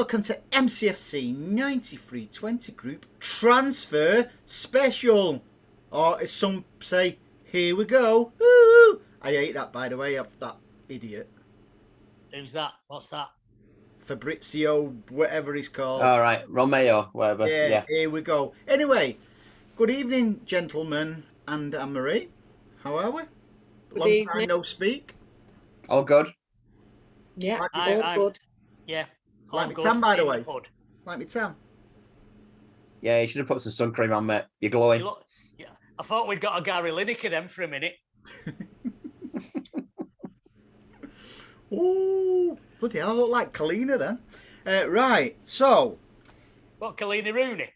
welcome to MCFC9320Group Transfer Special. Or as some say, here we go. Woo! I hate that, by the way, of that idiot. Who's that? What's that? Fabrizio, whatever he's called. All right, Romeo, whatever. Yeah. Here we go. Anyway, good evening, gentlemen and Anne-Marie. How are we? Long time no speak. All good? Yeah, all good. Yeah. Like me tan, by the way. Like me tan. Yeah, you should have put some sun cream on, mate. You're glowing. Yeah, I thought we'd got a Gary Lineker then for a minute. Ooh, bloody hell, I look like Kalina then. Right, so. What, Kalina Rooney?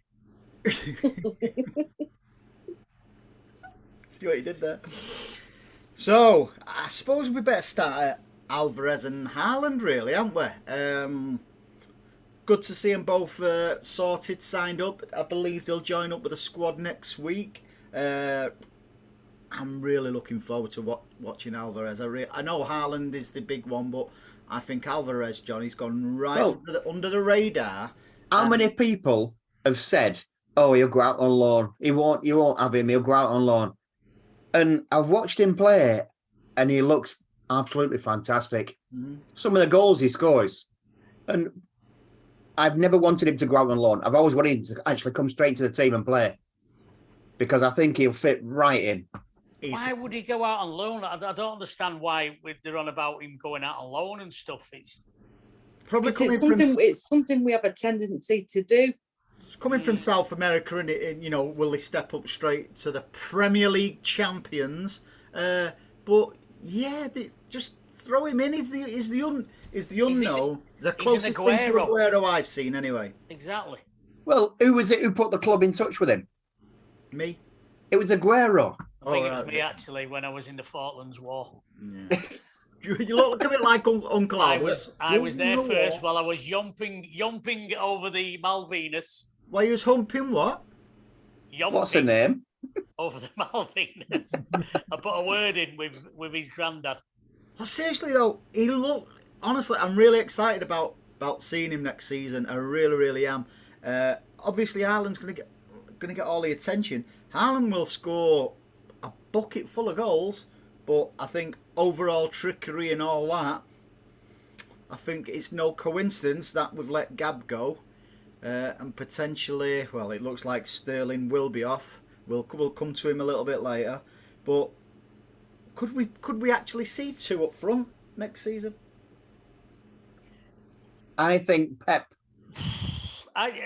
See what you did there. So, I suppose we better start at Alvarez and Haaland, really, aren't we? Good to see them both sorted, signed up. I believe they'll join up with the squad next week. I'm really looking forward to watching Alvarez. I know Haaland is the big one, but I think Alvarez, John, he's gone right under the radar. How many people have said, "Oh, he'll go out on loan. You won't have him. He'll go out on loan." And I've watched him play, and he looks absolutely fantastic. Mm-hmm. Some of the goals he scores, and I've never wanted him to go out on loan. I've always wanted him to actually come straight to the team and play, because I think he'll fit right in. Why would he go out on loan? I don't understand why they're on about him going out on loan and stuff. It's probably it's something we have a tendency to do. Coming from South America, and will they step up straight to the Premier League champions? But yeah, just throw him in. Is the unknown? The closest thing to Aguero I've seen, anyway. Exactly. Well, who was it who put the club in touch with him? Me. It was Aguero. I think it was me, actually, when I was in the Falklands War. Yeah. You look a bit like Uncle Albert. I was there first while I was yumping over the Malvinas. Why you was humping what? Yumping What's her name? Over the Malvinas. I put a word in with his granddad. Well, seriously though, honestly, I'm really excited about seeing him next season. I really, really am. Obviously, Haaland's gonna get all the attention. Haaland will score a bucket full of goals, but I think overall trickery and all that, I think it's no coincidence that we've let Gab go, and potentially, well, it looks like Sterling will be off. We'll come to him a little bit later, but could we actually see two up front next season? I think Pep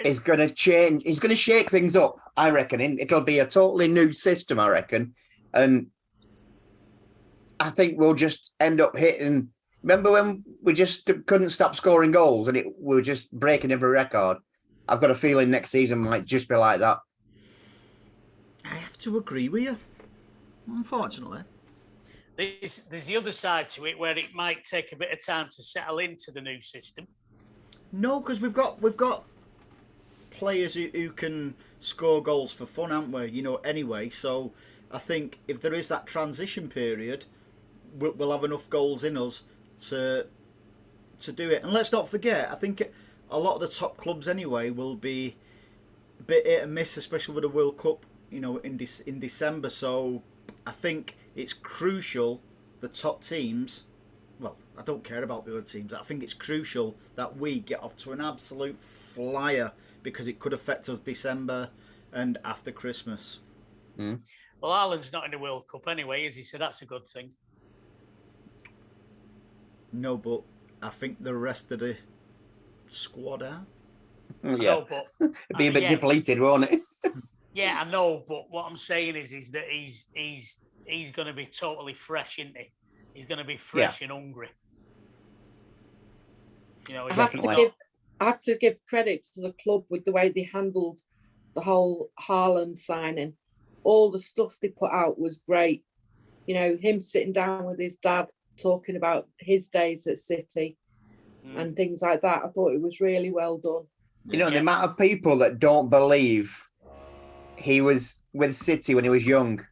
is going to change. He's going to shake things up, I reckon. It'll be a totally new system, I reckon. And I think we'll just end up hitting. Remember when we just couldn't stop scoring goals and we were just breaking every record? I've got a feeling next season might just be like that. I have to agree with you, unfortunately. There's the other side to it where it might take a bit of time to settle into the new system. No, because we've got players who can score goals for fun, haven't we? Anyway. So I think if there is that transition period, we'll have enough goals in us to do it. And let's not forget, I think a lot of the top clubs anyway will be a bit hit and miss, especially with the World Cup, in December. So I think it's crucial the top teams. Well, I don't care about the other teams. I think it's crucial that we get off to an absolute flyer, because it could affect us December and after Christmas. Mm. Well, Ireland's not in the World Cup anyway, is he? So that's a good thing. No, but I think the rest of the squad are. Yeah, know, but, it'd be a bit depleted, won't it? Yeah, I know, but what I'm saying is that he's going to be totally fresh, isn't he? He's going to be fresh and hungry. I have to give credit to the club with the way they handled the whole Haaland signing. All the stuff they put out was great. Him sitting down with his dad, talking about his days at City and things like that. I thought it was really well done. The amount of people that don't believe he was with City when he was young,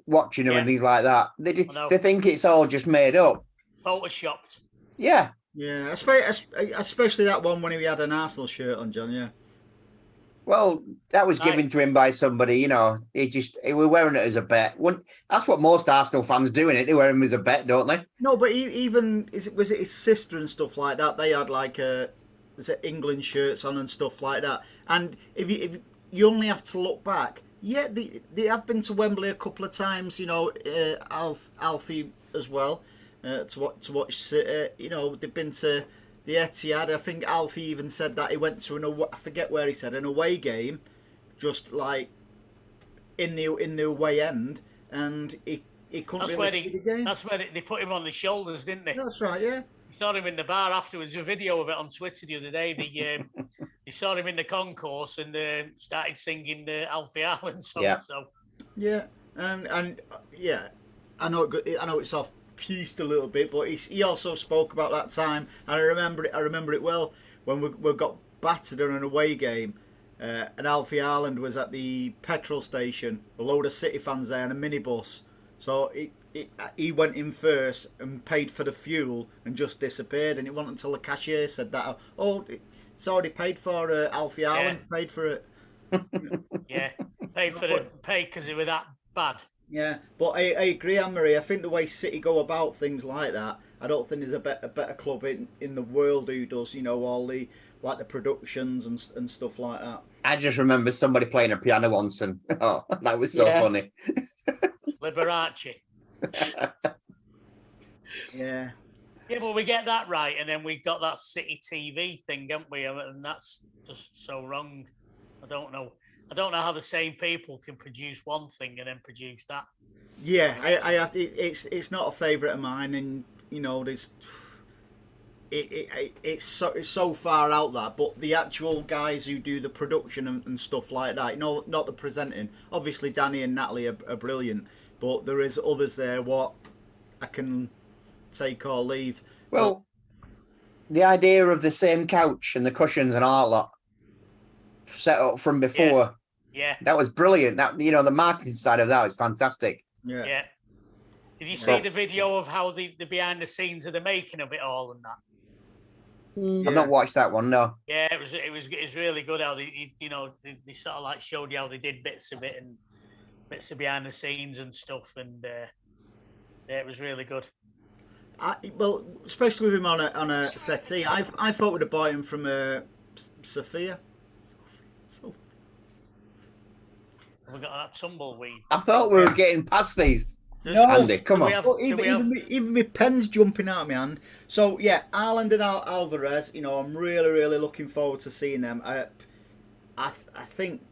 watching him and things like that. They think it's all just made up. Photoshopped. Yeah. Yeah, especially that one when he had an Arsenal shirt on, John. Yeah. Well, that was given to him by somebody, you know. He was wearing it as a bet. That's what most Arsenal fans do, innit? They wear them as a bet, don't they? No, but even was it his sister and stuff like that? They had like was it England shirts on and stuff like that. And if you only have to look back, yeah, they have been to Wembley a couple of times. You know, Alfie as well to watch. You know, they've been to the Etihad. I think Alfie even said that he went to I forget where he said an away game, just like in the away end, and he couldn't really see the game. That's where they put him on the shoulders, didn't they? That's right, yeah. Saw him in the bar afterwards. A video of it on Twitter the other day. They saw him in the concourse and started singing the Alfie Allen song. Yeah. So yeah, and yeah, I know it's off pieced a little bit, but he also spoke about that time, and I remember it well when we got battered on an away game, and Alfie Ireland was at the petrol station, a load of City fans there, and a minibus. So he went in first and paid for the fuel and just disappeared. And it wasn't until the cashier said that, oh, it's already paid for. Alfie Ireland paid for it. Yeah, paid because they were that bad. Yeah, but I agree, Anne-Marie. I think the way City go about things like that, I don't think there's a better club in the world who does, you know, all the like the productions and stuff like that. I just remember somebody playing a piano once, and that was so funny. Liberace. Yeah. Yeah, but we get that right, and then we got that City TV thing, haven't we? And that's just so wrong. I don't know how the same people can produce one thing and then produce that. Yeah, I have to. It's not a favourite of mine, and you know, it's so far out that. But the actual guys who do the production and stuff like that, you know, not the presenting. Obviously, Danny and Natalie are brilliant, but there is others there what I can take or leave. Well, the idea of the same couch and the cushions and all that set up from before. Yeah. That was brilliant. That, you know, the marketing side of that was fantastic. Yeah. Did you see the video of how the behind the scenes of the making of it all and that? I've not watched that one, no. Yeah, it was really good how they they sort of like showed you how they did bits of it and bits of behind the scenes and stuff, and yeah, it was really good. Well, especially with him on a settee, I thought we'd have bought him from Sophia. We got that tumbleweed. I thought we were getting past these. No, Andy, come on. Even my pen's jumping out of my hand. So yeah, Ireland and Alvarez. You know, I'm really looking forward to seeing them. I think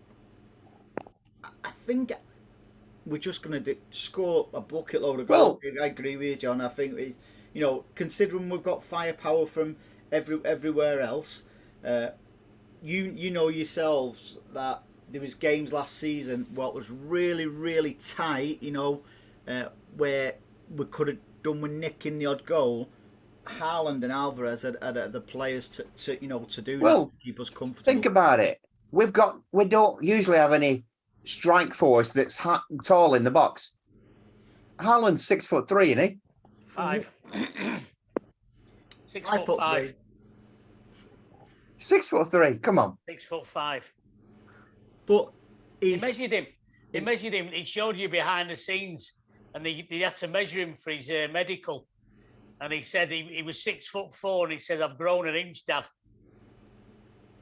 we're just going to score a bucket load of goals. I agree with you, John. I think you know, considering we've got firepower from everywhere else, you know yourselves that there was games last season what was really tight. You know. Where we could have done with nicking the odd goal. Haaland and Alvarez are the players to do that, to keep us comfortable. Think about it. We don't usually have any strike force that's tall in the box. Haaland's 6'3", isn't he? 5. 6'5". 6'3". Come on. 6'5". But they measured him. He showed you behind the scenes, and they had to measure him for his medical. And he said he was 6'4", and he said, "I've grown an inch, Dad."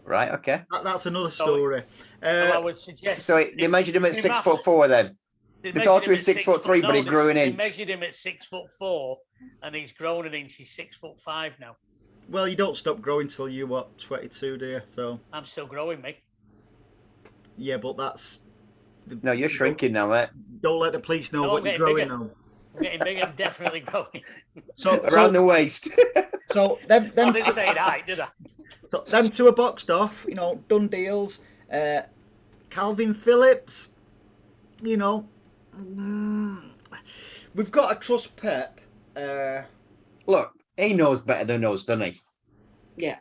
Right. Okay. That's another story. So I would suggest. So they measured him at 6'4" then. They thought he was 6'3", but he grew an inch. They measured him at 6'4", and he's grown an inch. He's 6'5" now. Well, you don't stop growing till you 22, do you? So I'm still growing, mate. Yeah, but that's. No, you're shrinking now, mate. Don't let the police know what you're growing now. I'm getting bigger. I'm definitely growing. So around the waist. So them I didn't say that, did I? So them two are boxed off. You know, done deals. Calvin Phillips. You know, we've got to trust Pep. Look, he knows better than us, doesn't he? Yeah.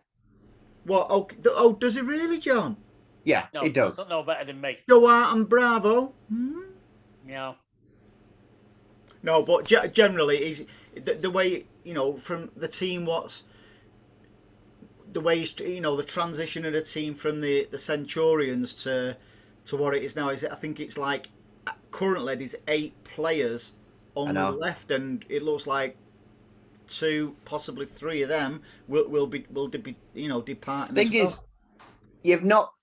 What? Oh, does he really, John? Yeah, No, he does. Don't know better than me. Duarte and Bravo. Yeah. No, but generally, he's the way, you know, from the team what's the way he's, the transition of the team from the Centurions to what it is now is I think it's like currently there's 8 players on the left, and it looks like 2, possibly 3 of them will be departing. The thing is, you've not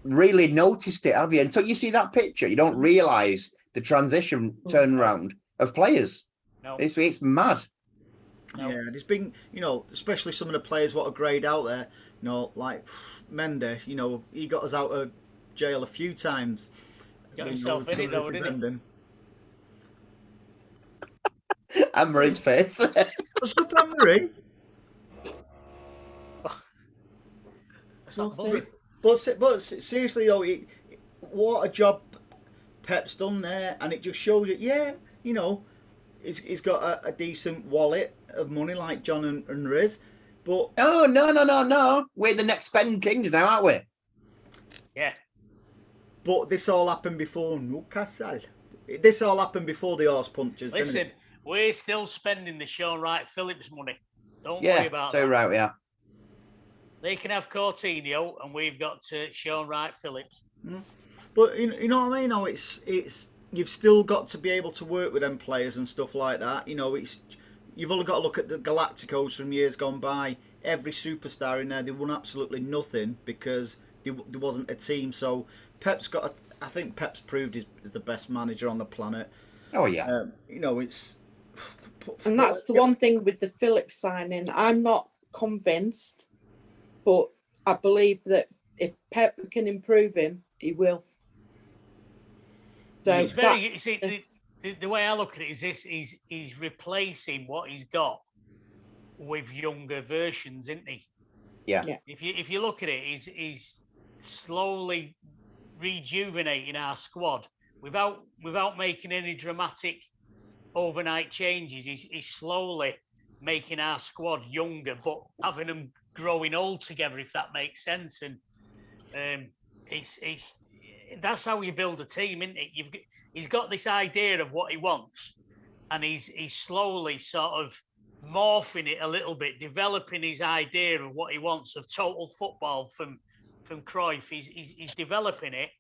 really noticed it, have you? Until you see that picture, you don't realise the transition turnaround of players. No. It's mad. No. Yeah, there's been, especially some of the players what are greyed out there, like Mendy, he got us out of jail a few times. Got himself in it though, didn't he? Anne-Marie's face. What's up, Anne-Marie? But seriously, what a job Pep's done there, and it just shows you, he's got a decent wallet of money like John and Riz, but no, we're the next spend kings now, aren't we? Yeah. But this all happened before Newcastle. This all happened before the horse punches. Listen, we're still spending the Sean Wright Phillips money. Don't worry about that. So right, yeah. They can have Coutinho, and we've got Sean Wright Phillips. But you know what I mean? It's you've still got to be able to work with them players and stuff like that. You've only got to look at the Galacticos from years gone by. Every superstar in there, they won absolutely nothing because there wasn't a team. So I think Pep's proved he's the best manager on the planet. Oh yeah. It's. And that's the one thing with the Phillips signing. I'm not convinced, but I believe that if Pep can improve him, he will. So it's very. The way I look at it is he's replacing what he's got with younger versions, isn't he? Yeah. If you look at it, he's slowly rejuvenating our squad without making any dramatic overnight changes. He's slowly making our squad younger, but having them growing old together, if that makes sense. And it's that's how you build a team, isn't it? He's got this idea of what he wants, and he's slowly sort of morphing it a little bit, developing his idea of what he wants of total football from Cruyff. He's developing it,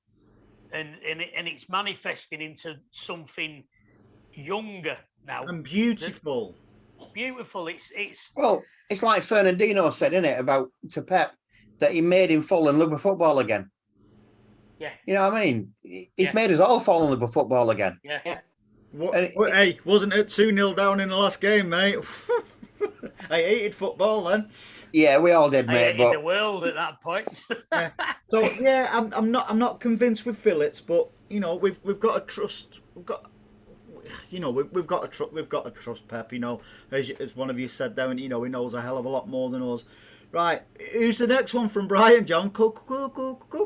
and it's manifesting into something younger now and beautiful. Beautiful. It's well, it's like Fernandinho said, isn't it, to Pep, that he made him fall in love with football again. Yeah. You know what I mean? He's made us all fall in love with football again. Yeah. Hey, wasn't it 2-0 down in the last game, mate? I hated football then. Yeah, we all did, I mate. hated the world at that point. So I'm not convinced with Phillips, but we've got to trust. We've got to trust Pep. As one of you said there, and he knows a hell of a lot more than us. Right, who's the next one from Brian? John Cucurella.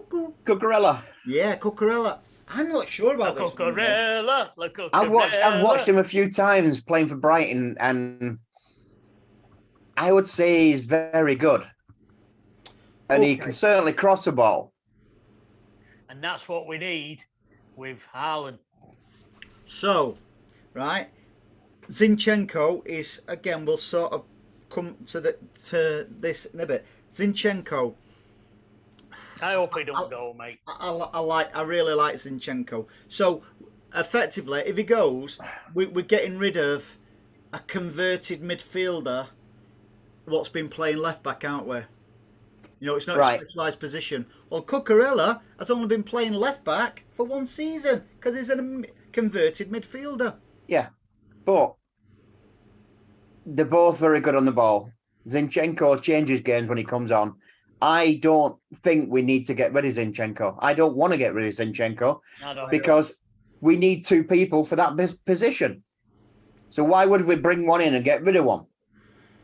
Yeah, Cucurella. I'm not sure about this. Cucurella. I've watched him a few times playing for Brighton, and I would say he's very good. And he can certainly cross a ball. And that's what we need with Haaland. So, right, Zinchenko is, again, we'll sort of come to this in a bit. Zinchenko. I hope he don't go, mate. I really like Zinchenko. So, effectively, if he goes, we're getting rid of a converted midfielder what's been playing left back, aren't we? It's not a specialised position. Well, Cucurella has only been playing left back for one season because he's a converted midfielder. Yeah, but they're both very good on the ball. Zinchenko changes games when he comes on. I don't think we need to get rid of Zinchenko. I don't want to get rid of Zinchenko because we need 2 people for that position. So why would we bring one in and get rid of one?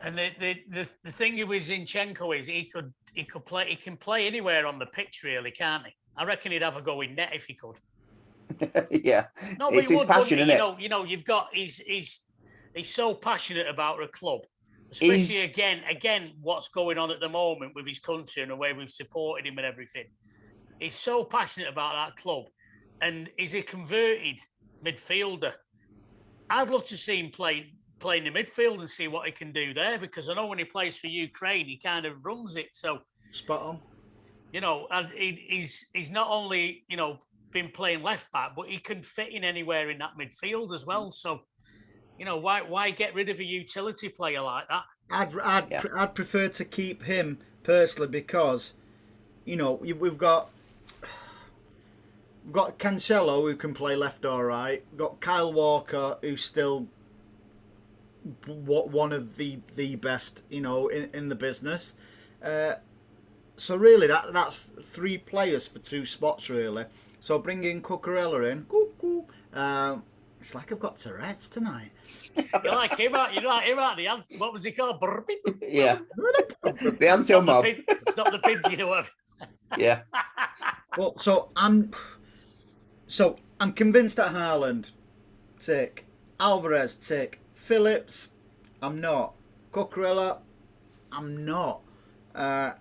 And the thing with Zinchenko is he can play anywhere on the pitch, really, can't he? I reckon he'd have a go in net if he could. Yeah, no, but it's his passion, isn't it? You've got he's so passionate about a club, especially again what's going on at the moment with his country and the way we've supported him and everything. He's so passionate about that club, and he's a converted midfielder. I'd love to see him play play in the midfield and see what he can do there, because I know when he plays for Ukraine, he kind of runs it. So, Spot on. and he's not only, been playing left back, but he can fit in anywhere in that midfield as well. So, why get rid of a utility player like that? I'd prefer to keep him personally because, we've got Cancelo who can play left or right. We've got Kyle Walker who's still one of the best, in the business. So really, that's 3 players for 2 spots really. So bringing Cucurella in, it's like I've got Tourette's tonight. You like him out? What was he called? Yeah. The Antil mob. It's not the pigeon, whatever. Yeah. Well, so I'm convinced that Haaland, tick. Alvarez, tick. Phillips, I'm not. Cucurella, I'm not. I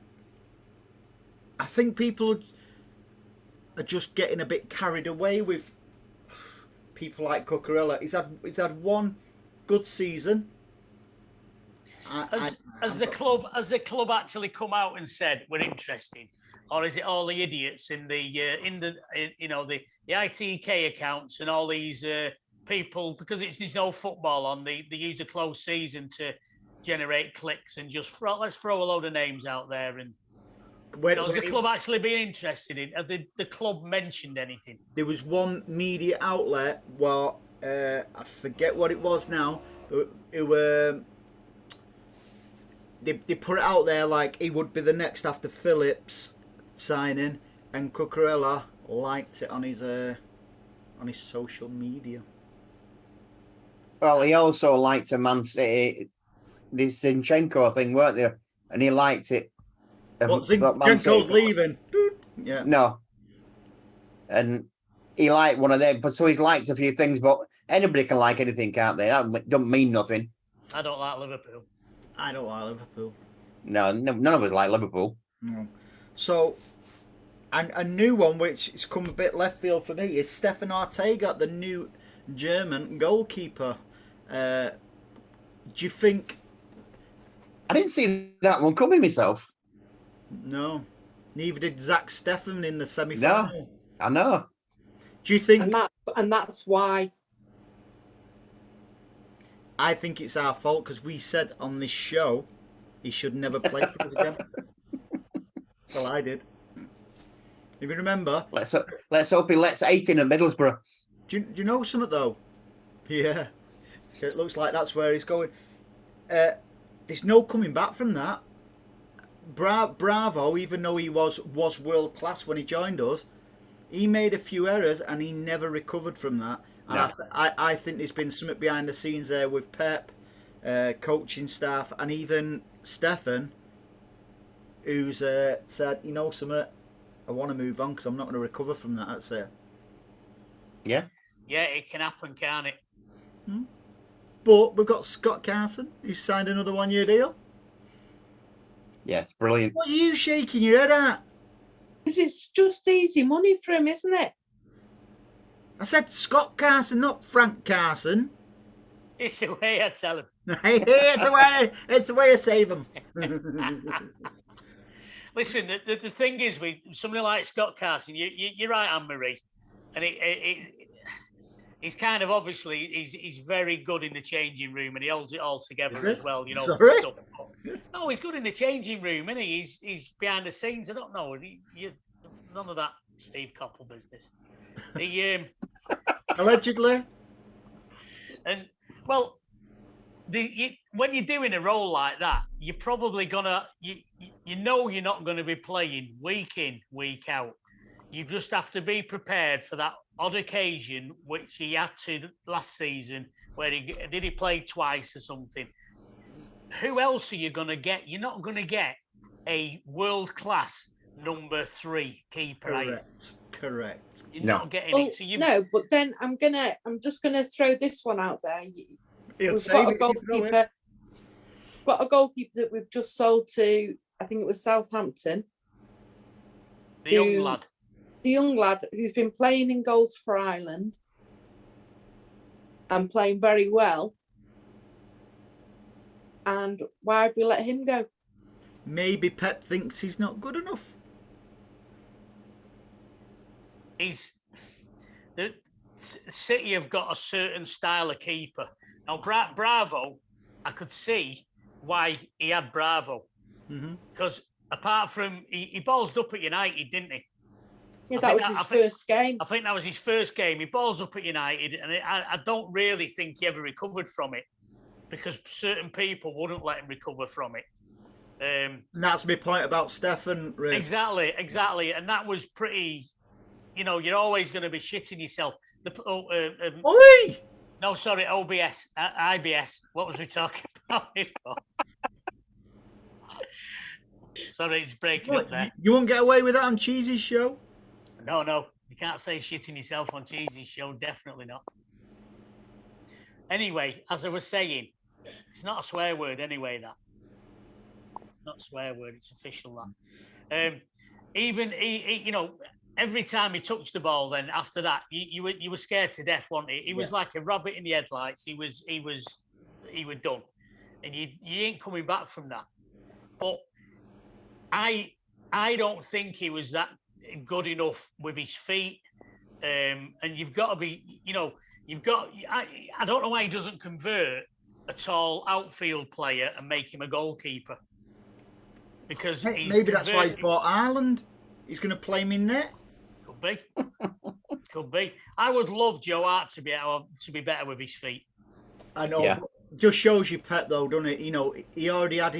think people are just getting a bit carried away with people like Cucurella. He's had one good season. Has the club actually come out and said we're interested, or is it all the idiots in the the ITK accounts and all these people, because there's no football on, they use a closed season to generate clicks and just let's throw a load of names out there. And has the club actually been interested in? Have the club mentioned anything? There was one media outlet, I forget what it was now, who they put it out there like he would be the next after Phillips signing, and Cucurella liked it on his social media. Well, he also liked a Man City, this Zinchenko thing, weren't there? And he liked it. Zinchenko's leaving. Yeah. No. And he liked one of them, so he's liked a few things, but anybody can like anything, can't they? That don't mean nothing. I don't like Liverpool. I don't like Liverpool. No, none of us like Liverpool. No. So, and a new one which has come a bit left field for me is Stefan Ortega, the new German goalkeeper. Do you think? I didn't see that one coming myself. No, neither did Zach Steffen in the semi-final. No, I know. Do you think? And that's why. I think it's our fault because we said on this show he should never play for us again. Well, I did. If you remember. Let's hope he lets 18 at Middlesbrough. Do you know something though? Yeah, it looks like that's where he's going. There's no coming back from that. Bravo, even though he was world class when he joined us, he made a few errors and he never recovered from that. And No. I think there's been something behind the scenes there with Pep, coaching staff, and even Stefan, who's said, something, I want to move on because I'm not going to recover from that. That's it. Yeah. Yeah, it can happen, can't it? But we've got Scott Carson, who's signed another 1-year deal. Yes, brilliant. What are you shaking your head at? Because it's just easy money for him, isn't it? I said Scott Carson, not Frank Carson. It's the way I tell him. It's the way I save him. Listen, the thing is, with somebody like Scott Carson, you're right, Anne-Marie, and he's kind of obviously he's very good in the changing room, and he holds it all together as well. Sorry? Stuff. No, he's good in the changing room, isn't he? He's behind the scenes. I don't know. None of that Steve Coppell business. Allegedly. And well, when you're doing a role like that, you're probably gonna you're not going to be playing week in, week out. You just have to be prepared for that odd occasion, which he had to last season, where he play twice or something. Who else are you going to get? You're not going to get a world-class number 3 keeper. Correct. You're not getting it. So no, but then I'm just gonna throw this one out there. We've got a goalkeeper that we've just sold to, I think it was Southampton. The young lad who's been playing in goals for Ireland and playing very well. And why have we let him go? Maybe Pep thinks he's not good enough. City have got a certain style of keeper. Now, Bravo, I could see why he had Bravo. Because apart from, he ballsed up at United, didn't he? Yeah, that was his first game. I think that was his first game. He balls up at United, and I don't really think he ever recovered from it because certain people wouldn't let him recover from it. And that's my point about Stefan, Riz. Exactly. And that was pretty, you're always going to be shitting yourself. Oi! No, sorry, OBS, IBS. What was we talking about before? Sorry, it's breaking up there. You won't get away with that on Cheesy's show? No. You can't say shitting yourself on Cheesy's show. Definitely not. Anyway, as I was saying, it's not a swear word anyway, that. It's not a swear word. It's official, that. Every time he touched the ball, then after that, you were scared to death, wasn't he? He was like a rabbit in the headlights. He was done. And you ain't coming back from that. But I don't think he was that good enough with his feet. And you've got to be, I don't know why he doesn't convert a tall outfield player and make him a goalkeeper. Because maybe that's why he's bought Ireland. He's going to play him in net. Could be. I would love Joe Hart to be better with his feet. I know. Yeah. Just shows you Pep though, doesn't it? He already had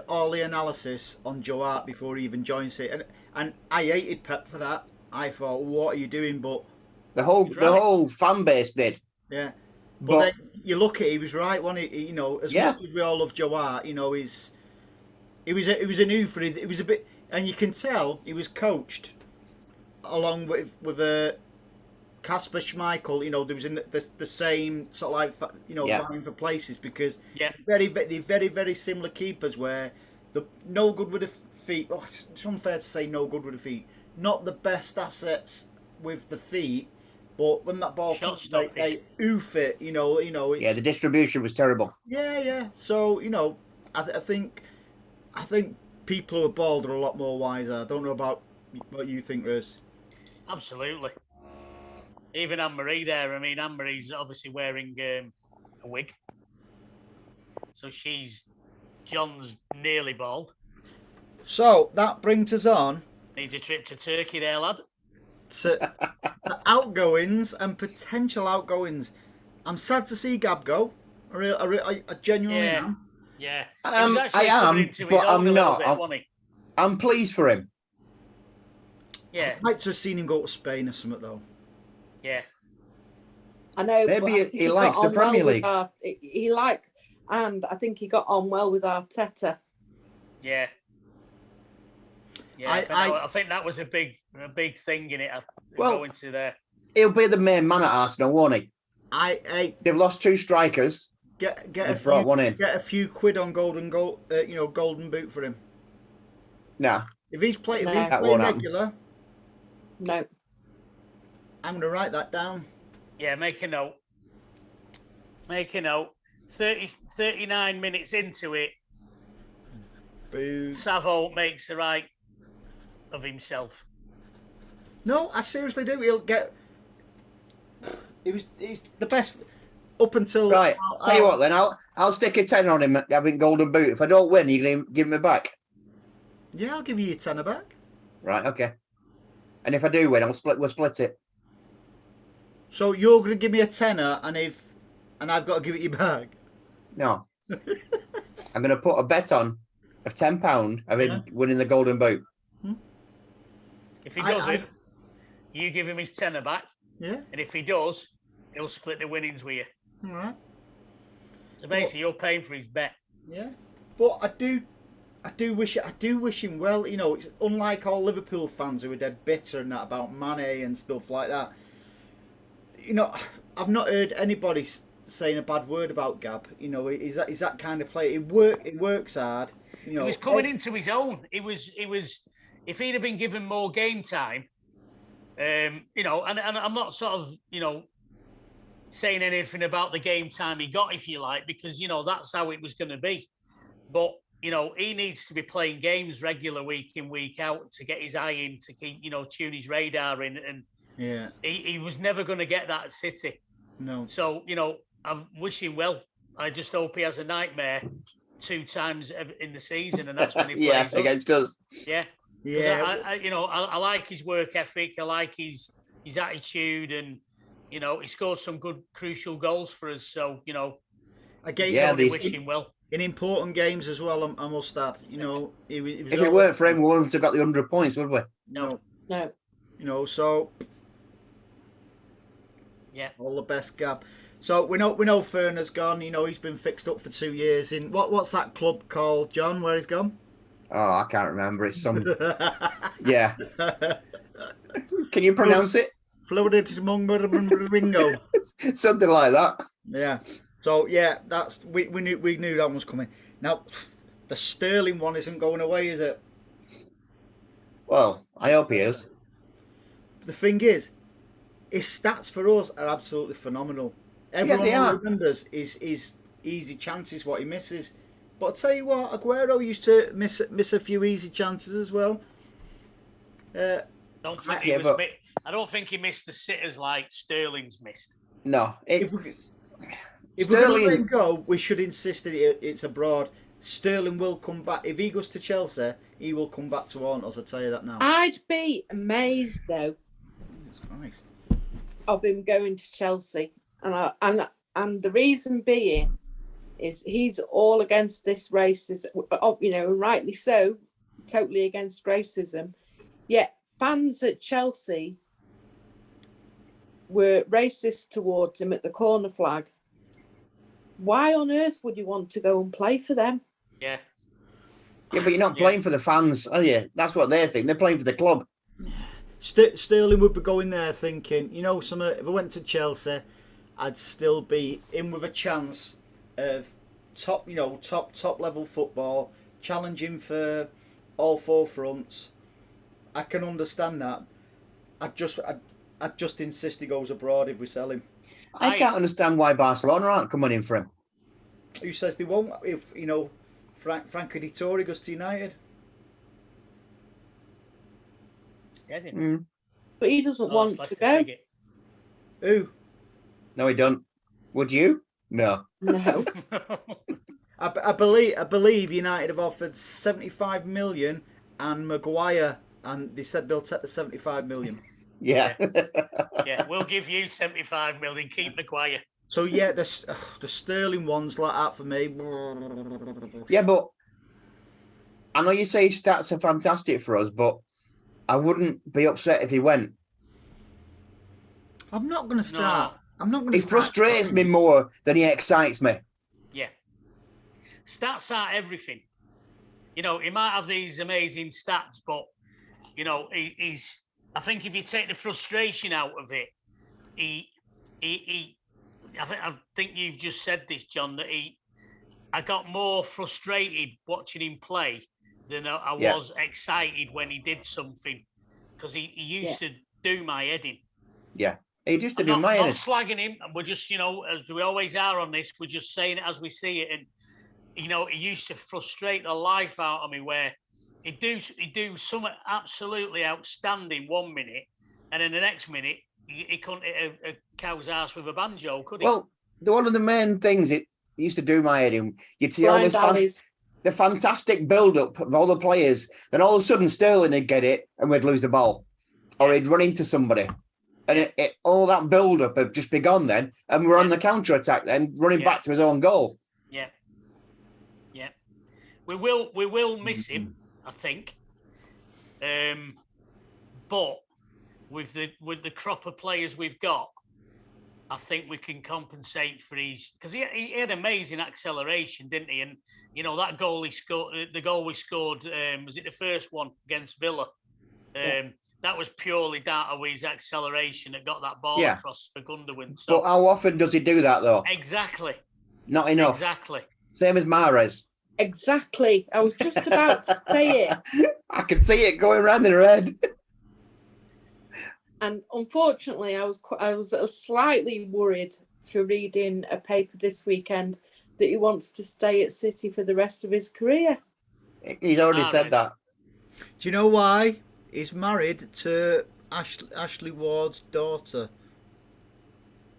all the analysis on Joe Hart before he even joined City, and I hated Pep for that. I thought, what are you doing? But the whole fan base did. Yeah. But then you look at it, he was right, wasn't he? As much as we all love Joe Hart, he was a new for it was a bit, and you can tell he was coached along with Kasper Schmeichel. There was in the same sort of vying for places because very, very, very similar keepers where no good with the feet. Oh, it's unfair to say no good with the feet. Not the best assets with the feet, but when that ball comes, they oof it. It's, the distribution was terrible. Yeah. So I think people who are bald are a lot more wiser. I don't know about what you think, Riz. Absolutely. Even Anne-Marie there. I mean, Anne-Marie's obviously wearing a wig. So John's nearly bald. So that brings us on. Needs a trip to Turkey there, lad. To outgoings and potential outgoings. I'm sad to see Gab go. I genuinely am. Yeah. I am, but I'm not. I'm pleased for him. Yeah. I'd like to have seen him go to Spain or something, though. Yeah. I know. Maybe he likes the Premier League. And I think he got on well with Arteta. Yeah. Yeah, I think that was a big thing in it. Going to there. He'll be the main man at Arsenal, won't he? They've lost two strikers. Get one in. Get a few quid on golden boot for him. Nah. If he's playing regular. No. I'm going to write that down. Yeah, make a note. 39 minutes into it, Boo. Savo makes the right of himself. No, I seriously do. He'll get. He's the best up until. Right. Tell you what, then I'll stick a 10 on him having golden boot. If I don't win, you can give me back. Yeah, I'll give you your tenner back. Right. Okay. And if I do win, we'll split it. So you're going to give me a tenner, and I've got to give it you back. No. I'm going to put a bet on of £10 of him winning the golden boot. If he doesn't, you give him his tenner back. Yeah. And if he does, he'll split the winnings with you. All right. So basically, you're paying for his bet. Yeah. But I do wish him well. It's unlike all Liverpool fans who are dead bitter and that about Mane and stuff like that. I've not heard anybody saying a bad word about Gab. He's that kind of player. He works hard. He was coming into his own. He was. If he'd have been given more game time, and I'm not sort of, saying anything about the game time he got, if you like, because, you know, that's how it was going to be. But, you know, he needs to be playing games regular week in, week out to get his eye in, to keep, you know, tune his radar in. And Yeah. he was never going to get that at City. No. So, you know, I'm wishing well. I just hope he has a nightmare 2 times in the season, and that's when he plays against us. Yeah. Yeah. I like his work ethic. I like his attitude, and, you know, he scored some good crucial goals for us. So, you know, Again, wish him well. In important games as well, I must add. You know, he was if it weren't for him, we wouldn't have got the 100 points, would we? No. No. You know, so yeah, all the best, Gab. So we know Ferner's gone. You know, he's been fixed up for 2 years in what's that club called, John? Where he's gone? Oh, I can't remember. It's some. Yeah. Can you pronounce it? Florida Ringo. Something like that. Yeah. So yeah, that's we knew that one was coming. Now, the Sterling one isn't going away, is it? Well, I hope he is. The thing is, his stats for us are absolutely phenomenal. Everyone remembers is easy chances what he misses. But I'll tell you what, Aguero used to miss a few easy chances as well. I don't think he missed the sitters like Sterling's missed. No. If we're going to let him go, we should insist that it's abroad. Sterling will come back. If he goes to Chelsea, he will come back to haunt us, I'll tell you that now. I'd be amazed, though, Christ, of him going to Chelsea. And the reason being is he's all against this racism, you know, rightly so, totally against racism. Yet fans at Chelsea were racist towards him at the corner flag. Why on earth would you want to go and play for them? Yeah. Yeah, but you're not playing for the fans, are you? That's what they think. They're playing for the club. Sterling would be going there thinking, you know, if I went to Chelsea, I'd still be in with a chance of top level football, challenging for all 4 fronts. I can understand that. I'd just insist he goes abroad if we sell him. I can't understand why Barcelona aren't coming in for him. Who says they won't? If, you know, Franco Di Torre goes to United. But he doesn't want to go. Who? No, he don't. Would you? No. No. I believe United have offered 75 million and Maguire, and they said they'll take the 75 million. Yeah. Yeah, we'll give you 75 million. Keep Maguire. So yeah, the Sterling ones like that for me. Yeah, but I know you say his stats are fantastic for us, but I wouldn't be upset if he went. I'm not going to start. No. I'm not going to. He frustrates me more than he excites me. Yeah. Stats aren't everything. You know, he might have these amazing stats, but, you know, he's. I think if you take the frustration out of it, I think you've just said this, John, that I got more frustrated watching him play than I was excited when he did something, because he used to do my head in. Yeah, he used to do my head in. Not slagging him, and we're just, you know, as we always are on this, we're just saying it as we see it. And, you know, he used to frustrate the life out of me, where he'd do something absolutely outstanding 1 minute, and in the next minute, he couldn't hit a cow's ass with a banjo, could he? Well, one of the main things it used to do my head in, you'd see all this the fantastic build-up of all the players, then all of a sudden Sterling would get it and we'd lose the ball. Or he'd run into somebody. And all that build-up had just begun then, and we're on the counter-attack then, running back to his own goal. Yeah. Yeah. We will miss him, I think. But with the crop of players we've got, I think we can compensate for his, because he had amazing acceleration, didn't he? And, you know, that goal he scored, the goal we scored, was it the first one against Villa? That was purely down to his acceleration that got that ball across for Gundogan. So, but how often does he do that, though? Exactly. Not enough. Exactly. Same as Mahrez. Exactly. I was just about to say it. I can see it going round in her head. And unfortunately, I was slightly worried to read in a paper this weekend that he wants to stay at City for the rest of his career. He's already said that. Do you know why? He's married to Ashley Ward's daughter.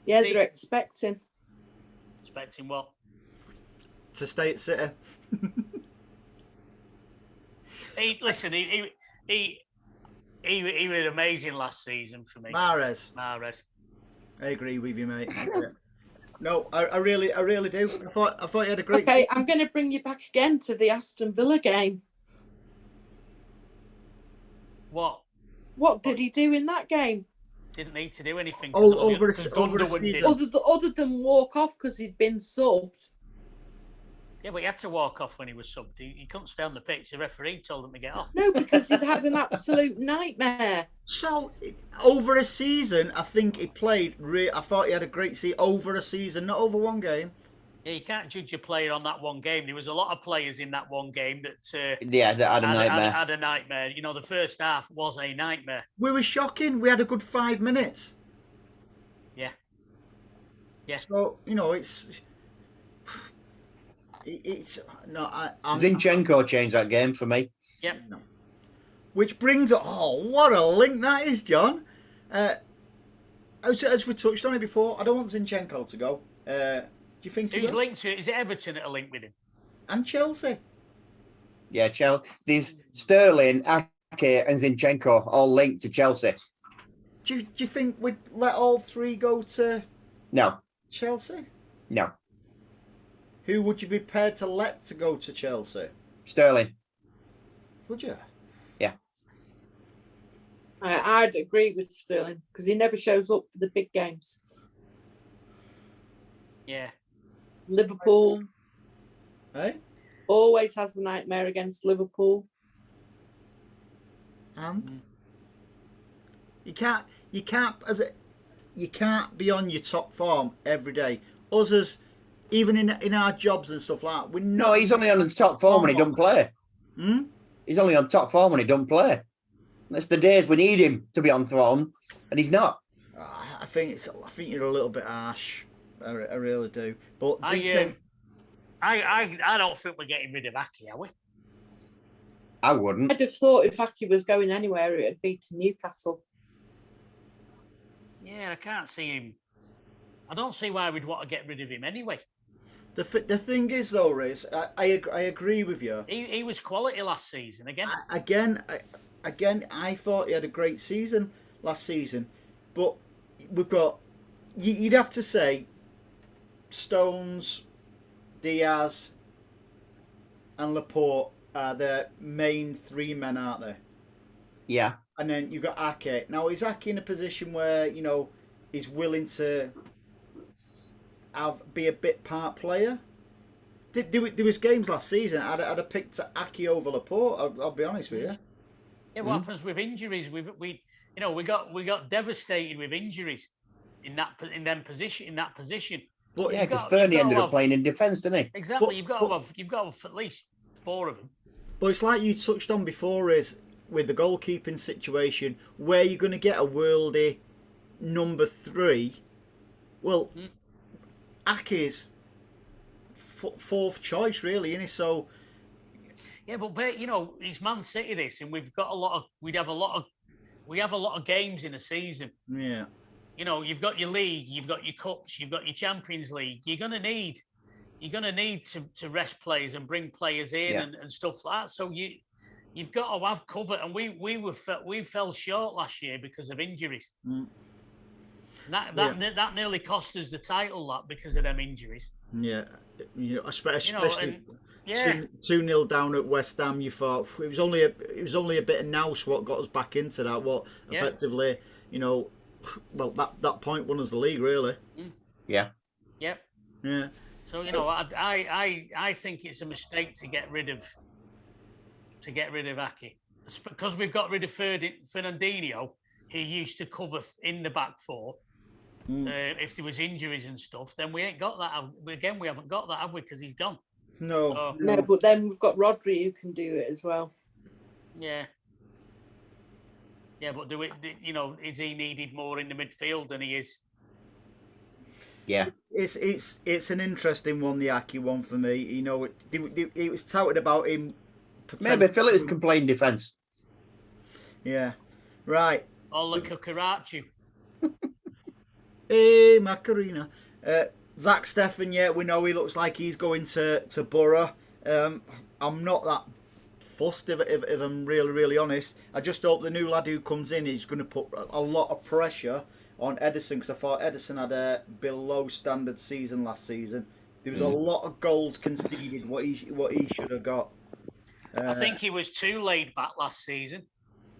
Yeah, they're expecting. Expecting what? To stay at City. He was amazing last season for me. Mahrez. I agree with you, mate. Yeah. No, I really do. I thought you had a great. Okay, I'm going to bring you back again to the Aston Villa game. What? What did he do in that game? Didn't need to do anything. Over a season. Other than walk off because he'd been subbed. Yeah, but he had to walk off when he was subbed. He couldn't stay on the pitch. The referee told him to get off. No, because he'd had an absolute nightmare. So, over a season, I think he played. I thought he had a great season over a season, not over one game. Yeah, you can't judge a player on that one game. There was a lot of players in that one game that that had a nightmare. Had a nightmare. You know, the first half was a nightmare. We were shocking. We had a good 5 minutes. Yeah. Yeah. So, you know, it's no. Zinchenko changed that game for me. Yep. No. Which brings what a link that is, John. As we touched on it before, I don't want Zinchenko to go. Do you think who's linked to it? Is it Everton that are linked with him? And Chelsea. Yeah, Chelsea. There's Sterling, Ake, and Zinchenko all linked to Chelsea. Do you think we'd let all three go to No. Chelsea? No. Who would you be prepared to let to go to Chelsea? Sterling. Would you? Yeah. I'd agree with Sterling because he never shows up for the big games. Yeah. Liverpool. Hey? Always has a nightmare against Liverpool. And you can't be on your top form every day. Us as even in our jobs and stuff like that, we're not. No, he's only on the top form when he doesn't play. He's only on top form when he doesn't play. That's the days we need him to be on form, and he's not. I think you're a little bit harsh. I really do. But I don't think we're getting rid of Ake, are we? I wouldn't. I'd have thought if Ake was going anywhere, it'd be to Newcastle. Yeah, I can't see him. I don't see why we'd want to get rid of him anyway. The thing is, though, Riz, I agree with you. He was quality last season again. I thought he had a great season last season, but we've got. You'd have to say, Stones, Diaz, and Laporte are the main three men, aren't they? Yeah. And then you've got Ake. Now, is Ake in a position where, he's willing to be a bit part player? There was games last season. I'd have picked Ake over Laporte. I'll be honest with you. Yeah, what happens with injuries? We got devastated with injuries in that position. But yeah, because Fernie ended up playing in defence, didn't he? Exactly. You've got to have at least 4 of them. But it's like you touched on before, is with the goalkeeping situation, where you're going to get a worldie number 3. Well, Ake's fourth choice, really, isn't he? So. Yeah, but it's Man City this, and we have a lot of games in a season. Yeah. You've got your league, you've got your cups, you've got your Champions League. You're gonna need to rest players and bring players in and stuff like that. So you've got to have cover, and we fell short last year because of injuries. That nearly cost us the title, because of them injuries. Yeah, especially 2-0 down at West Ham. You thought it was only a bit of nous what got us back into that. What effectively, well, that point won us the league, really. Yeah. Yep. Yeah. So I think it's a mistake to get rid of Ake, because we've got rid of Fernandinho. He used to cover in the back 4. If there was injuries and stuff, then we ain't got that. Again, we haven't got that, have we? Because he's gone. No. No, but then we've got Rodri who can do it as well. Yeah. Yeah, but is he needed more in the midfield than he is? Yeah. It's an interesting one, the Aki one for me. You know, it was touted about him. Maybe Phillips can play in defence. Yeah, right. All the cucaracha. Hey, Macarena. Zach Steffen, yeah, we know he looks like he's going to Borough. I'm not that fussed if I'm really, really honest. I just hope the new lad who comes in is going to put a lot of pressure on Edison, because I thought Edison had a below standard season last season. There was a lot of goals conceded what he should have got. I think he was too laid back last season.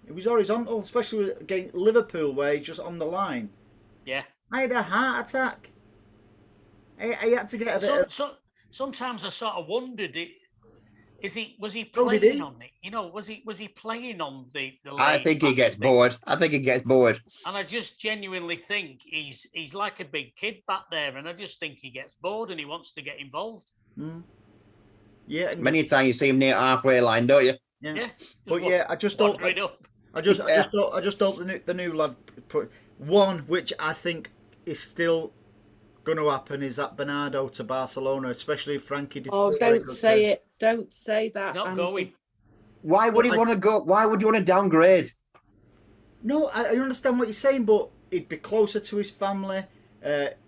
It was horizontal, especially against Liverpool, where he's just on the line. Yeah. I had a heart attack. I had to get a bit. Sometimes I sort of wondered, was he Oh, did playing he? on it? You know, was he playing on the? I think he laid-back gets thing? bored. I think he gets bored. And I just genuinely think he's like a big kid back there, and I just think he gets bored and he wants to get involved. Yeah. Many times you see him near halfway line, don't you? Yeah. But yeah, I just don't. Wandering up. I just hope the new lad put one, which I think is still going to happen, is that Bernardo to Barcelona, especially if Frankie. Oh, don't say it. Don't say that. Not Andy. going. Why would he want to go? Why would you want to downgrade? No, I understand what you're saying, but he'd be closer to his family.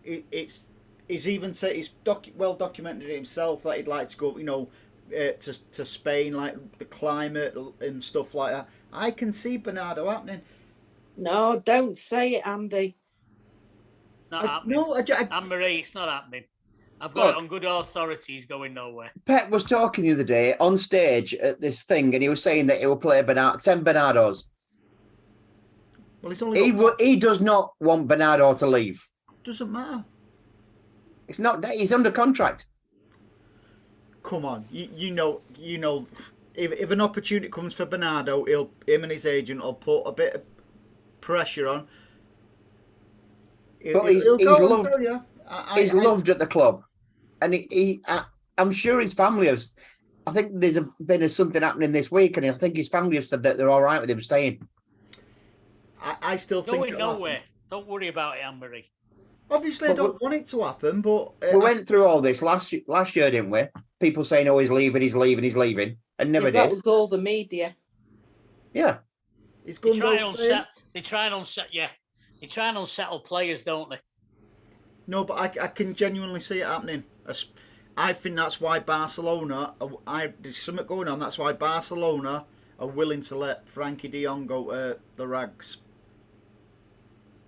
He's even said he's well documented it himself that he'd like to go, you know, to Spain, like the climate and stuff like that. I can see Bernardo happening. No, don't say it, Andy. Not happening. No, Anne-Marie, it's not happening. I've got it on good authority. He's going nowhere. Pep was talking the other day on stage at this thing, and he was saying that he will play 10 Bernardos. Well, he's only got He does not want Bernardo to leave. Doesn't matter. It's not that he's under contract. Come on, you know. If an opportunity comes for Bernardo, him and his agent will put a bit of pressure on. But he's loved. He's loved at the club, and I'm sure his family has. I think there's been something happening this week, and I think his family have said that they're all right with him staying. I still think Going nowhere. Don't worry about it, Anne-Marie. Obviously, I don't want it to happen, but we went through all this last year, didn't we? People saying, "Oh, he's leaving, and never That did. was all the media. Yeah, he's They going try and unsettle players, don't they? No, but I can genuinely see it happening. I think that's why Barcelona. There's something going on. That's why Barcelona are willing to let Frankie de Jong go to the Rags.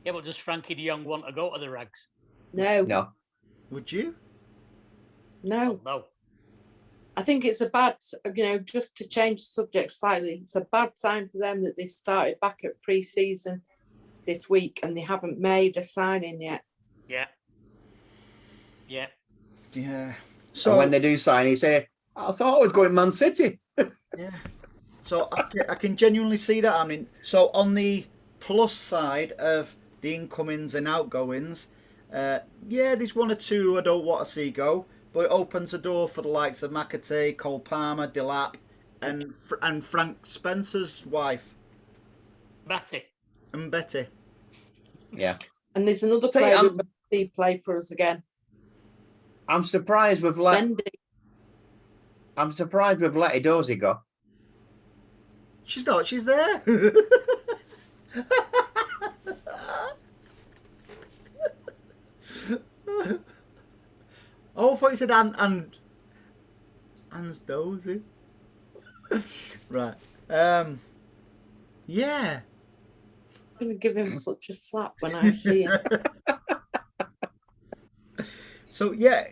Yeah, but does Frankie de Jong want to go to the Rags? No. Would you? No. No. I think it's a bad, just to change the subject slightly, it's a bad time for them that they started back at pre-season this week and they haven't made a signing yet. Yeah. Yeah. Yeah. So when they do sign, he say, "I thought I was going Man City." Yeah. So I can genuinely see that happening. So on the plus side of the incomings and outgoings, there's one or two I don't want to see go, but it opens a door for the likes of McAtee, Cole Palmer, Delap, and Frank Spencer's wife. Betty. And Betty. Yeah. And there's another player who play for us again. I'm surprised we've let. Mendy. I'm surprised we've let Edozie go. She's not. She's there. Oh, I thought you said and Dozy. Right. Yeah. I'm going to give him such a slap when I see him. So, yeah.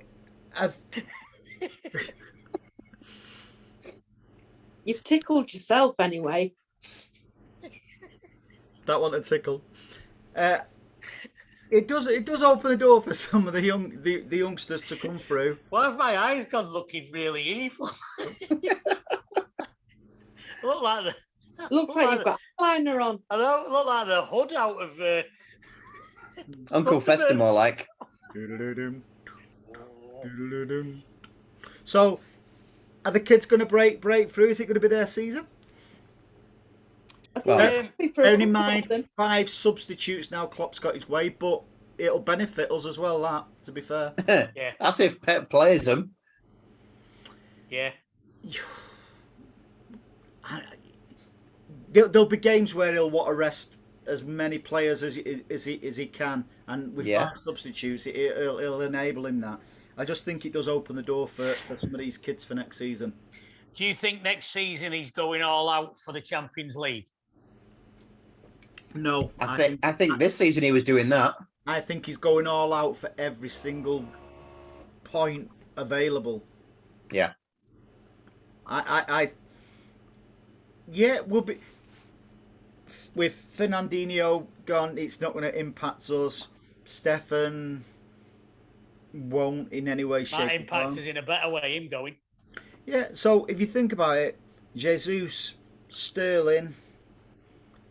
You've tickled yourself anyway. That one to tickle. It does open the door for some of the youngsters to come through. Why have my eyes gone looking really evil? Looks like you've got eyeliner on. I don't look like the hood out of Uncle Fester, more like. So, are the kids going to break through? Is it going to be their season? Well, Bearing in mind, 5 substitutes now. Klopp's got his way, but it'll benefit us as well. That, to be fair. Yeah. That's if Pep plays them. Yeah. There'll be games where he'll want to rest as many players as he can, and with Yeah. 5 substitutes, it'll enable him that. I just think it does open the door for some of these kids for next season. Do you think next season he's going all out for the Champions League? No, I think this season he was doing that. I think he's going all out for every single point available. Yeah. Yeah, we'll be with Fernandinho gone. It's not going to impact us. Stefan won't in any way, shape, That or impacts form. us in a better way, him going. Yeah. So if you think about it, Jesus, Sterling,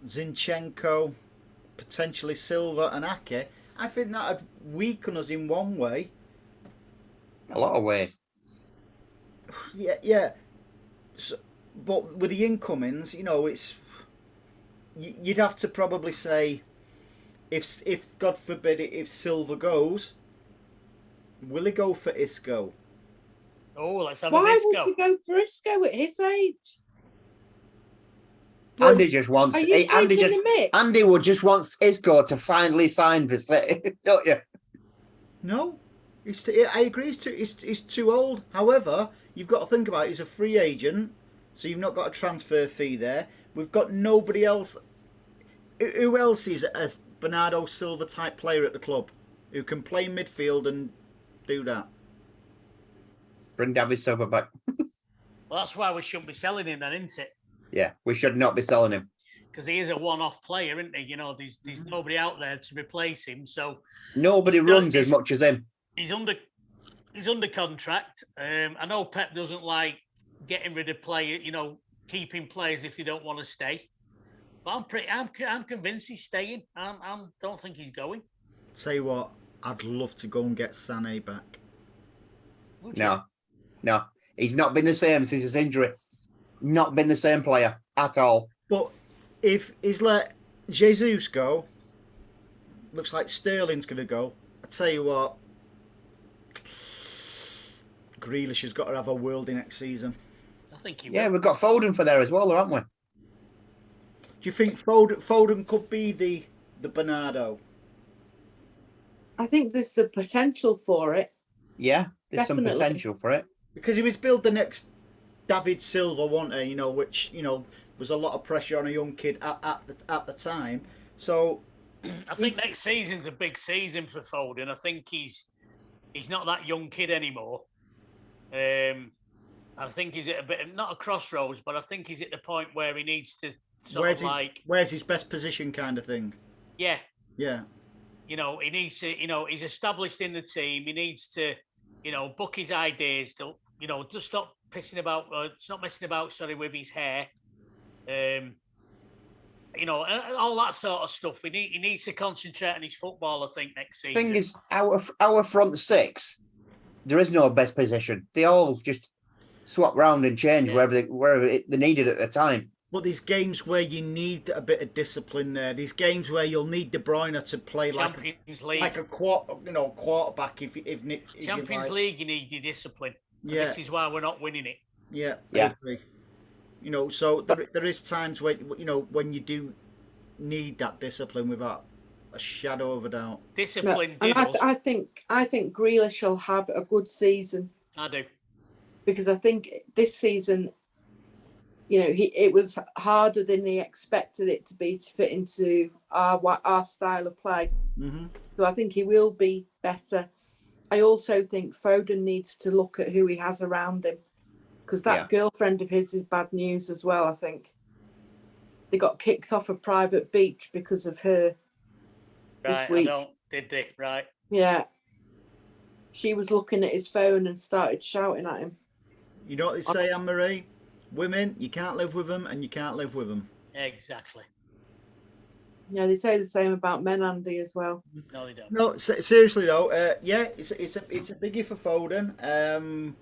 Zinchenko, potentially Silva and Ake, I think that'd weaken us in one way. A lot of ways. Yeah. So, but with the incomings, it's you'd have to probably say, if God forbid it, if Silva goes, will he go for Isco? Oh, let's have Why a would disco. you go for Isco at his age? Andy just wants. Are you Andy taking just. the mick? Andy would just wants Isco to finally sign for City, don't you? No, I agree. He's too old. However, you've got to think about it. He's a free agent, so you've not got a transfer fee there. We've got nobody else. Who else is a Bernardo Silva type player at the club who can play midfield and do that? Bring David Silva back. Well, that's why we shouldn't be selling him then, isn't it? Yeah, we should not be selling him. Because he is a one-off player, isn't he? There's nobody out there to replace him. So Nobody runs as much as him. he's under contract. I know Pep doesn't like getting rid of players, keeping players if they don't want to stay. But I'm convinced he's staying. I don't think he's going. Tell you what, I'd love to go and get Sané back. Would you? No, he's not been the same since his injury. Not been the same player at all. But if he's let Jesus go, looks like Sterling's going to go. I tell you what, Grealish has got to have a worldie next season. I think he Yeah, will. we've got Foden for there as well, haven't we? Do you think Foden could be the Bernardo? I think there's the potential for it. Yeah, there's Definitely. some potential for it. Because he was billed the next David Silva, wasn't he? Which was a lot of pressure on a young kid at the time. So I think next season's a big season for Foden. I think he's not that young kid anymore. I think he's at a bit, not a crossroads, but I think he's at the point where he needs to where's his best position kind of thing. Yeah. Yeah. He needs to, he's established in the team. He needs to, book his ideas. To, just stop messing about. Sorry, with his hair. All that sort of stuff. He needs to concentrate on his football. I think next season. Thing is, our front six, there is no best position. They all just swap round and change wherever they needed at the time. But there's games where you need a bit of discipline there. These games where you'll need De Bruyne to play Champions League. like a quarterback. If Champions League, you need your discipline. Yeah. This is why we're not winning it. Yeah. Yeah. I agree. So there is times where when you do need that discipline without a shadow of a doubt. Discipline. And I think Grealish will have a good season. I do. Because I think this season, it was harder than he expected it to be to fit into our style of play. Mm-hmm. So I think he will be better. I also think Foden needs to look at who he has around him, because that girlfriend of his is bad news as well. I think they got kicked off a private beach because of her this week. Did they? Right. Yeah. She was looking at his phone and started shouting at him. You know what they say, Anne-Marie? Women, you can't live with them and you can't live with them. Exactly. Yeah, they say the same about men, Andy, as well. No, they don't. No, seriously though, it's a biggie for Foden.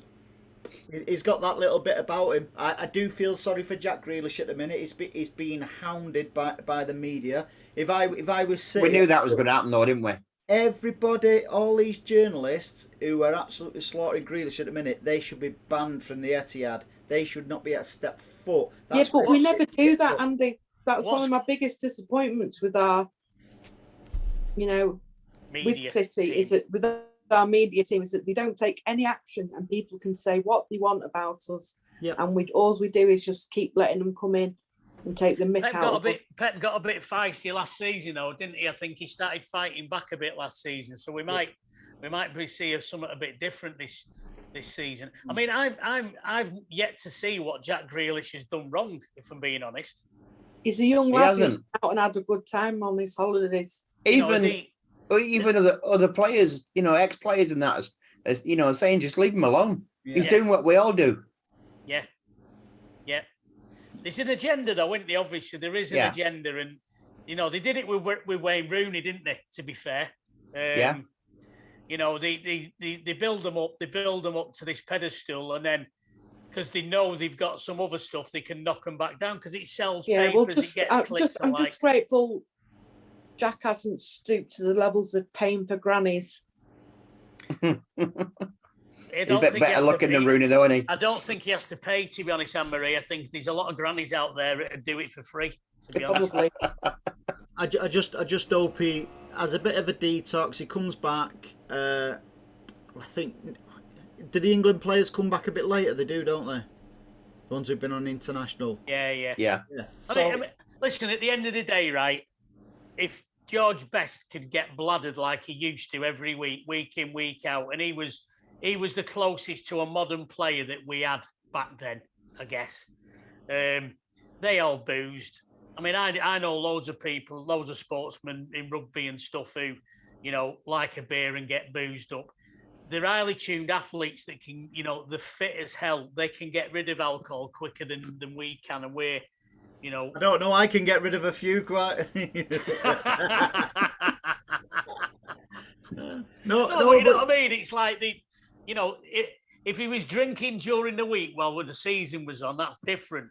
He's got that little bit about him. I do feel sorry for Jack Grealish at the minute. He's being hounded by the media. If I was City, We knew that was going to happen, though, didn't we? everybody, all these journalists who are absolutely slaughtering Grealish at the minute, they should be banned from the Etihad. They should not be at step foot. Yeah, but we what never it do gets that, up. Andy. That was one of my biggest disappointments with our, with Media City, team. is that with our media team, is that they don't take any action and people can say what they want about us. Yep. And all we do is just keep letting them come in and take the mick out of us. Pep got a bit feisty last season, though, didn't he? I think he started fighting back a bit last season, so we might see something a bit different this season. I mean, I've yet to see what Jack Grealish has done wrong, if I'm being honest. He's a young lad who's out and had a good time on his holidays. Even other players, ex-players and that, as saying just leave him alone. Yeah. He's doing what we all do. Yeah. There's an agenda, though, isn't there? Obviously, there is an agenda, and they did it with Wayne Rooney, didn't they? To be fair, they build them up. They build them up to this pedestal, and then because they know they've got some other stuff, they can knock them back down because it sells. Yeah, papers, I'm just grateful Jack hasn't stooped to the levels of paying for grannies. He's a bit better looking than Rooney, though, isn't he? I don't think he has to pay, to be honest, Anne-Marie. I think there's a lot of grannies out there that do it for free, to be honest. I just hope he has a bit of a detox. He comes back. I think, did the England players come back a bit later? They do, don't they? The ones who've been on international. Yeah. So, I mean, listen, at the end of the day, right, if George Best could get bladdered like he used to every week in, week out, and he was the closest to a modern player that we had back then, I guess. They all boozed. I mean, I know loads of people, loads of sportsmen in rugby and stuff who, like a beer and get boozed up. They're highly tuned athletes that can, they're fit as hell. They can get rid of alcohol quicker than we can, and we're, I don't know. I can get rid of a few quite. No, but you know what I mean? It's like if he was drinking during the week while the season was on, that's different.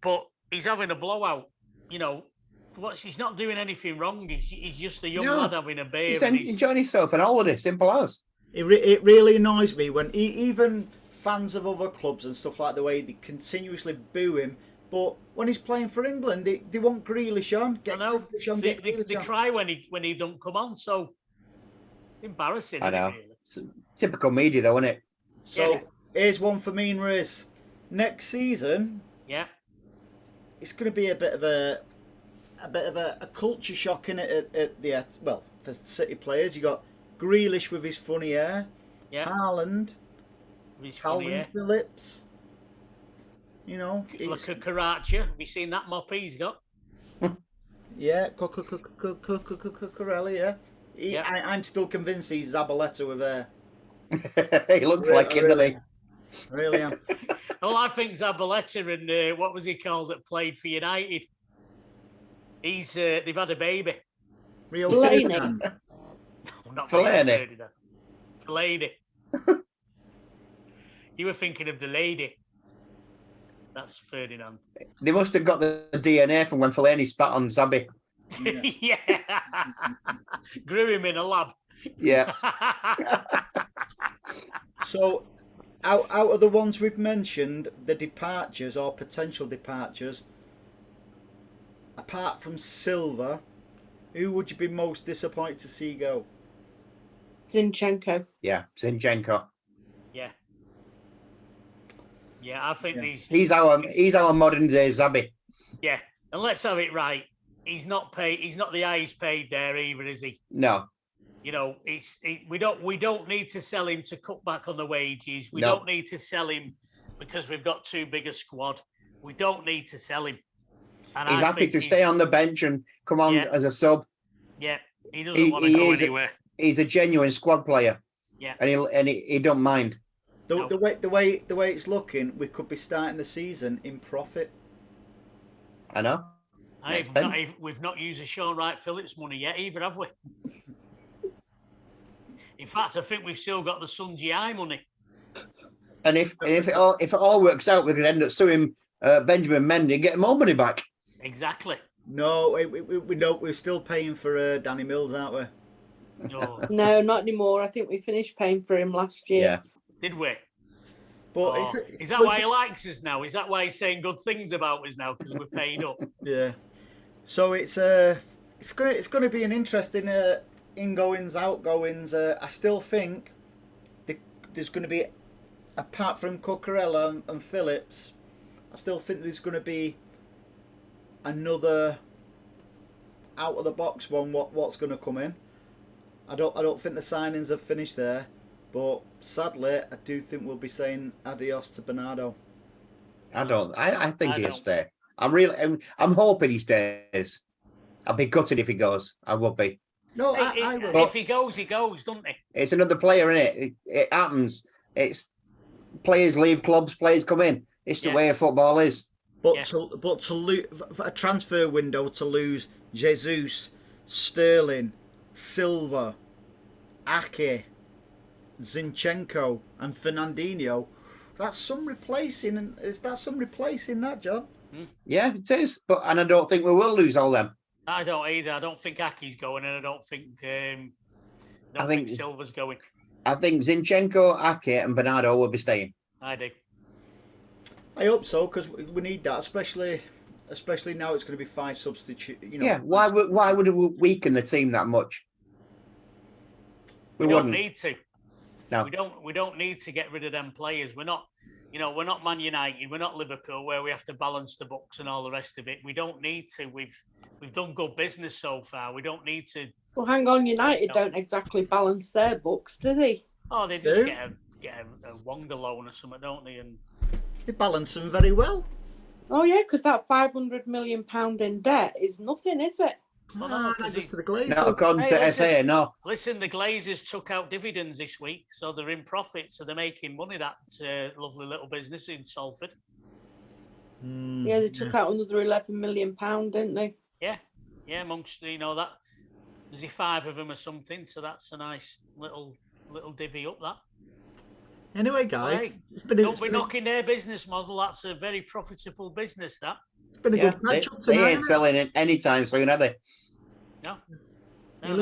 But he's having a blowout. He's not doing anything wrong. He's just a young lad having a beer. He's enjoying himself on holiday. Simple as. It really annoys me when even fans of other clubs and stuff like the way they continuously boo him. But when he's playing for England, they want Grealish on. They cry when he don't come on. So it's embarrassing. I know. Isn't it, really? It's typical media, though, isn't it? So here's one for me and Riz. Next season, it's going to be a bit of a culture shock in it for City players. You got Grealish with his funny hair, Haaland, Calvin Phillips. Look at Karachi. Have you seen that mop he's got? Yeah, Corelli. Yeah. I'm still convinced he's Zabaleta with hair. He looks like him, doesn't he? Really am. Well, I think Zabaleta and what was he called that played for United? They've had a baby. Rio Ferdinand. No, not Fellaini. Fellaini. You were thinking of the lady. That's Ferdinand. They must have got the DNA from when Fellaini spat on Zabi. Yeah. Grew him in a lab. Yeah. So, out of the ones we've mentioned, the departures or potential departures, apart from Silva, who would you be most disappointed to see go? Zinchenko. Yeah, Zinchenko. Yeah, I think he's our modern day Zabi. Yeah, and let's have it right. He's not paid. He's not the highest paid there either, is he? No. We don't need to sell him to cut back on the wages. We don't need to sell him because we've got too big a squad. We don't need to sell him. And he's happy to stay on the bench and come on as a sub. Yeah, he doesn't want to go anywhere. He's a genuine squad player. Yeah, and he don't mind. The way it's looking, we could be starting the season in profit. I know. We've not used a Sean Wright Phillips money yet either, have we? In fact, I think we've still got the Sun GI money. And if it all works out, we could end up suing Benjamin Mendy and get more money back. Exactly. No, we're still paying for Danny Mills, aren't we? Oh, No, not anymore. I think we finished paying for him last year. Yeah. did we? But Oh, is that why he likes us now? Is that why he's saying good things about us now because we're paid up? Yeah. So it's gonna be an interesting ingoings, outgoings. I still think there's going to be, apart from Cucurella and Phillips, I still think there's going to be another out of the box one. What's going to come in? I don't think the signings have finished there, but sadly, I do think we'll be saying adios to Bernardo. I think he'll don't. stay. I'm hoping he stays. I'll be gutted if he goes. I would be. No, I will. If he goes, doesn't he? It's another player, isn't it? It happens. It's players leave clubs, players come in. It's the way football is. But to lose for a transfer window, to lose Jesus, Sterling, Silva, Ake, Zinchenko, and Fernandinho, that's some replacing. Is that some replacing that, John? Yeah, it is. And I don't think we will lose all them. I don't either. I don't think Ake's going, and I don't think I think Silva's going. I think Zinchenko, Ake, and Bernardo will be staying. I do. I hope so, because we need that, especially now it's going to be 5 substitute. Yeah. Why would we weaken the team that much? We don't need to. No. We don't need to get rid of them players. We're not, we're not Man United. We're not Liverpool, where we have to balance the books and all the rest of it. We don't need to. We've done good business so far. We don't need to. Well, hang on, United don't exactly balance their books, do they? Oh, they just get a Wonga loan or something, don't they? And they balance them very well. Oh yeah, because that £500 million in debt is nothing, is it? Well, no, just for the Glazers. No, according to FA, no. Listen, the Glazers took out dividends this week, so they're in profit, so they're making money. That lovely little business in Salford. Yeah, they took out another £11 million, didn't they? Yeah, amongst that, there's 5 of them or something, so that's a nice little divvy up that. Anyway, guys, hey, don't be knocking their business model. That's a very profitable business. That. It's been a good catch up tonight. They ain't selling it anytime soon, are they? No. You're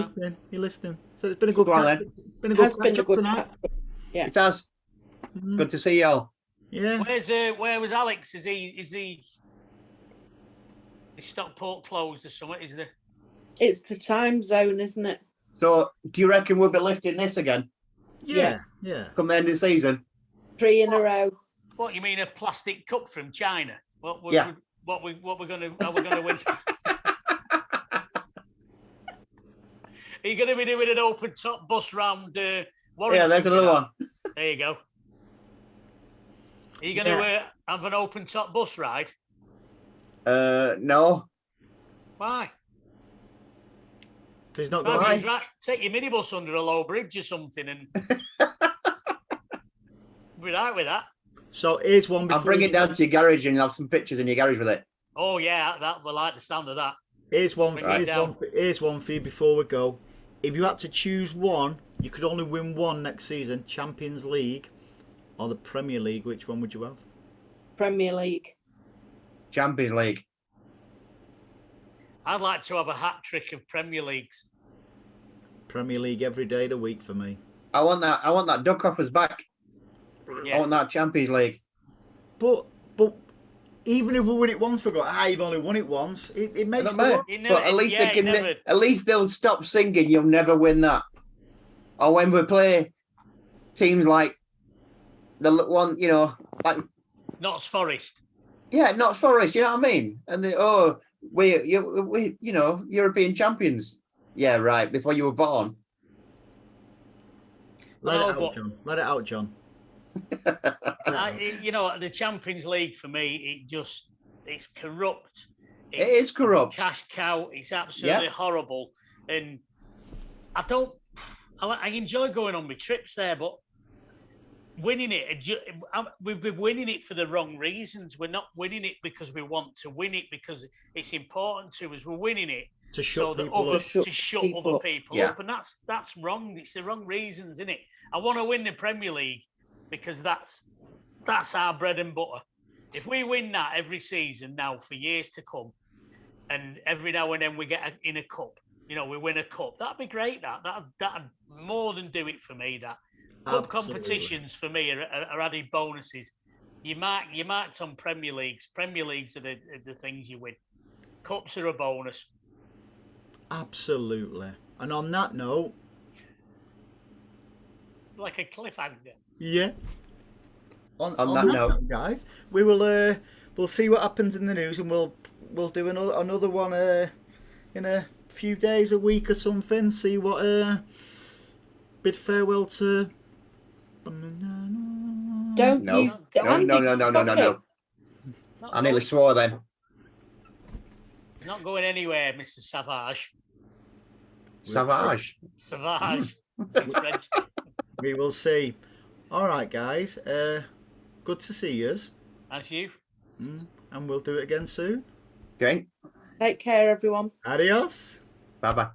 listening. So it's been a good catch. Been a good catch up tonight. Yeah, it has. Good to see y'all. Yeah. Where was Alex? Is he Stockport closed or something? Is there? It's the time zone, isn't it? So, do you reckon we'll be lifting this again? Yeah. Come the end of the season. 3 in a row. What, you mean a plastic cup from China? What we're gonna win? Are you going to be doing an open top bus round Warrington? Yeah, there's another one. There you go. Are you going to have an open top bus ride? No. Why? He's not going to take your minibus under a low bridge or something and be right with that. So here's one. I'll bring it down to your garage and have some pictures in your garage with it. Oh yeah, that we like the sound of that. Here's one for you before we go. If you had to choose one, you could only win one next season: Champions League or the Premier League. Which one would you have? Premier League. Champions League. I'd like to have a hat trick of Premier Leagues. Premier League every day of the week for me. I want that duck off us back. Yeah. I want that Champions League. But even if we win it once, they'll go, you've only won it once. It makes But at least they can. At least they'll stop singing. You'll never win that. Or when we play teams like the one, like Notts Forest. Yeah, Notts Forest. You know what I mean? And we European champions. Yeah, right. Before you were born. Let it out, John. The Champions League for me, it's corrupt. It is corrupt. Cash cow. It's absolutely horrible. And I enjoy going on my trips there, but winning it, we've been winning it for the wrong reasons. We're not winning it because we want to win it, because it's important to us. We're winning it to shut other people up, and that's wrong. It's the wrong reasons, isn't it? I want to win the Premier League because that's our bread and butter. If we win that every season now for years to come, and every now and then we get in a cup, you know, we win a cup. That'd be great. That'd more than do it for me. That cup Absolutely. competitions for me are added bonuses. You marked on Premier Leagues. Premier Leagues are the things you win. Cups are a bonus. Absolutely. And on that note, Like a cliffhanger. yeah. On that note, guys, we will we'll see what happens in the news, and we'll do another one in a few days, a week or something. See what bid farewell to. Don't no, you? no. I nearly swore then. Not going anywhere, Mr. Savage. Savage. Savage. It's French. We will see. All right, guys. Good to see yous. That's you. And we'll do it again soon. Okay. Take care, everyone. Adios. Bye bye.